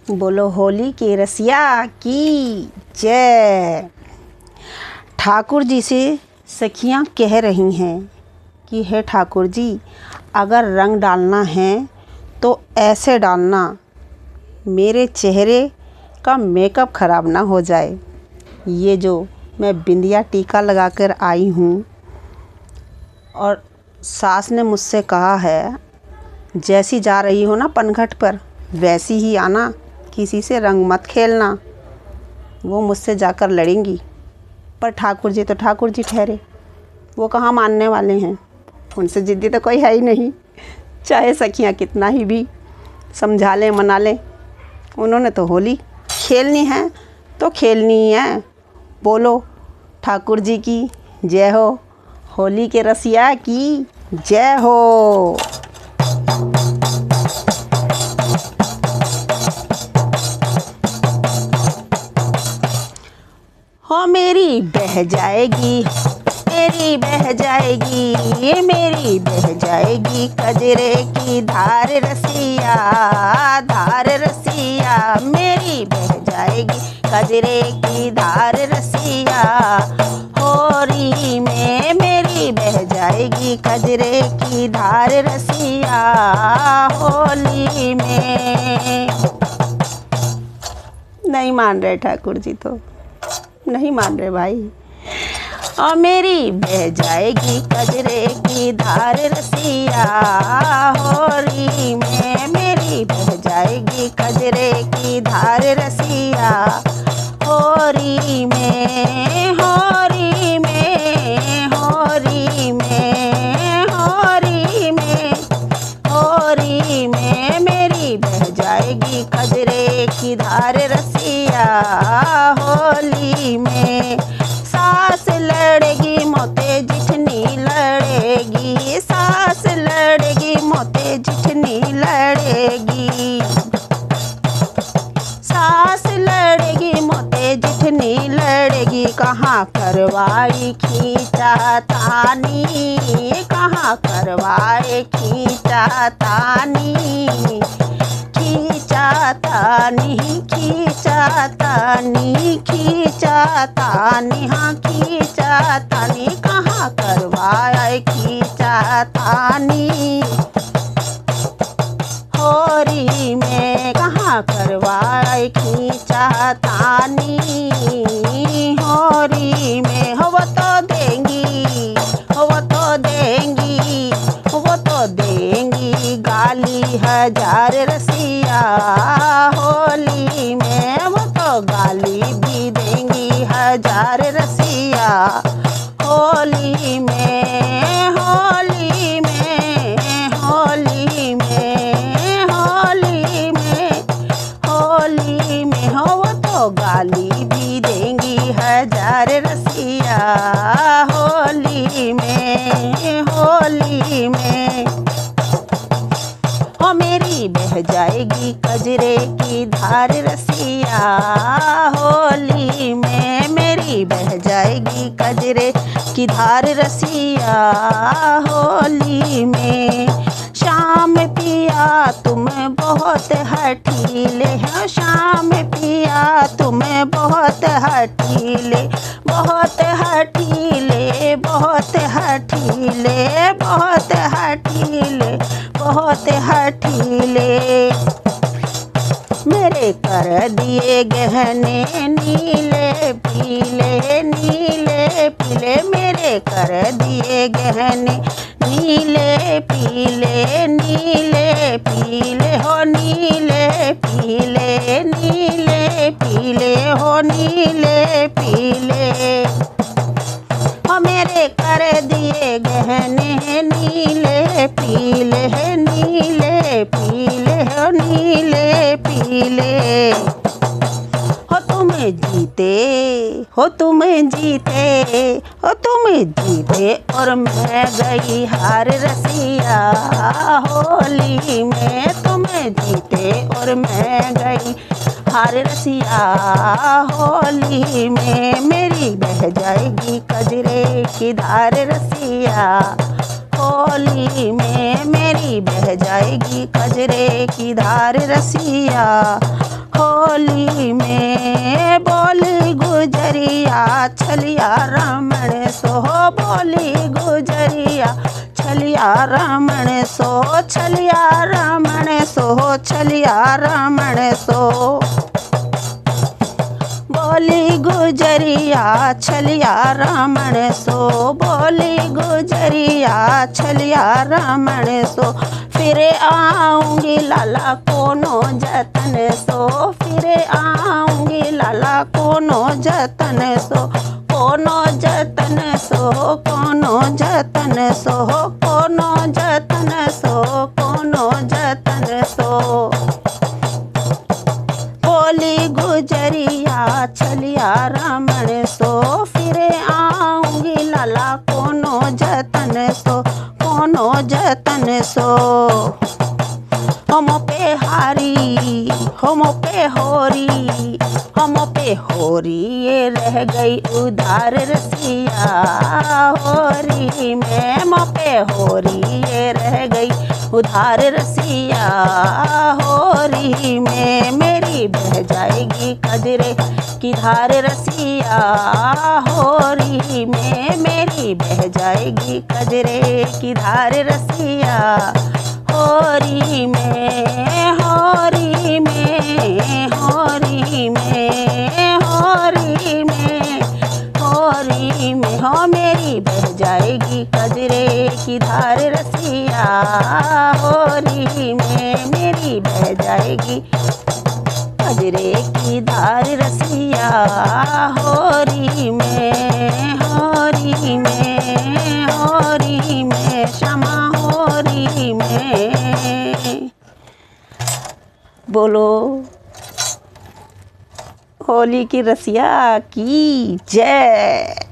बोलो होली के रसिया की जय। ठाकुर जी से सखियाँ कह रही हैं कि हे ठाकुर जी, अगर रंग डालना है तो ऐसे डालना, मेरे चेहरे का मेकअप ख़राब ना हो जाए। ये जो मैं बिंदिया टीका लगाकर आई हूँ और सास ने मुझसे कहा है, जैसी जा रही हो ना पनघट पर वैसी ही आना, किसी से रंग मत खेलना। वो मुझसे जाकर लड़ेंगी, पर ठाकुर जी तो ठाकुर जी ठहरे, वो कहाँ मानने वाले हैं। उनसे ज़िद्दी तो कोई है ही नहीं, चाहे सखियाँ कितना ही भी समझा लें मना लें। उन्होंने तो होली खेलनी है तो खेलनी ही है। बोलो ठाकुर जी की जय हो, होली के रसिया की जय हो। हो मेरी बह जाएगी, मेरी बह जाएगी, ये मेरी बह जाएगी कजरे की धार रसिया, धार रसिया। मेरी बह जाएगी कजरे की धार रसिया, होली में मेरी बह जाएगी कजरे की धार रसिया, होली में। नहीं मान रहे ठाकुर जी, तो नहीं मान रहे भाई। और मेरी बह जाएगी कजरे की धार रसिया, होली में मेरी बह जाएगी कजरे की धार रसिया, होली में, होली में, होली में, होली में, होली में मेरी बह जाएगी कजरे की धार रसिया, होली में। सास लड़ेगी मोते जिठनी लड़ेगी, सास लड़ेगी मोते जिठनी लड़ेगी, सास लड़ेगी मोते जिठनी लड़ेगी। कहाँ करवाई खींचा तानी, कहाँ करवाए खींचा तानी, खींचा तानी, खींचा तानी, खींचा तानी, हाँ खींचा तानी। कहाँ करवाए खींचा तानी, होली में कहाँ करवाए खींचा तानी, होली में। हो वो तो देंगी, हो वो तो देंगी, वो तो देंगी गाली हजार रसिया, होली में वो तो गाली भी देंगी हजार रसिया, होली में, होली में, होली में, होली में, होली में। हो वो तो गाली भी देंगी हजार रसिया, होली में, होली में। हो मेरी बह जाएगी कजरे की धार रसिया, होली में मेरी बह जाएगी कजरे की धार रसिया, होली में। शाम पिया तुम बहुत हठीले हो, शाम पिया तुम बहुत हठीले, बहुत हठीले, बहुत हठीले, बहुत हठीले, बहुत हठीले। मेरे कर दिए गहने नीले पीले, नीले पीले, मेरे कर दिए गहने नीले पीले, नीले पीले, हो नीले पीले, नीले पीले, हो नीले पीले। हो मेरे कर दिए गहने नीले पीले, नीले पीले, हो नीले पीले। हो तुम जीते, हो तुम जीते, हो तुम जीते और मैं गई हार रसिया, होली में तुम जीते और मैं गई हार रसिया, होली में मेरी बह जाएगी कजरे की धार रसिया, होली में मेरी बह जाएगी कजरे की धार रसिया, होली में बोली गुजरिया छलिया रमण सो बोली गुजरिया छलिया रमण सो छलिया रमण सो छलिया रमण सो बोली गुजरिया छलिया रमण सो बोली गुजरिया छलिया रमण सो फिर आऊंगी लाला कोनो जतन सो फिर आऊंगी लाला कोनो जतन सो कोनो जतन सो कोनो जतन सो कोनो जतन सो कोनो जतन सो बोली गुजरिया छलिया रमण सो फिर आऊंगी लाला कोनो जतन सो कोनो जतन सो हम पे हारी हम पे होरी हम पे होरी ये रह गई उधार रसिया होरी में हम पे होरी ये रह गई उधार रसिया होरी में मेरी बह जाएगी कजरे की धार रसिया होरी में मेरी बह जाएगी कजरे की धार रसिया होरी में होरी में होरी में होरी में होरी में हो मेरी बह जाएगी कजरे की धार रसिया होरी में मेरी बह जाएगी कजरे की धार रसिया होरी में होरी में होरी में क्षमा होरी में। बोलो होली की रसिया की जय।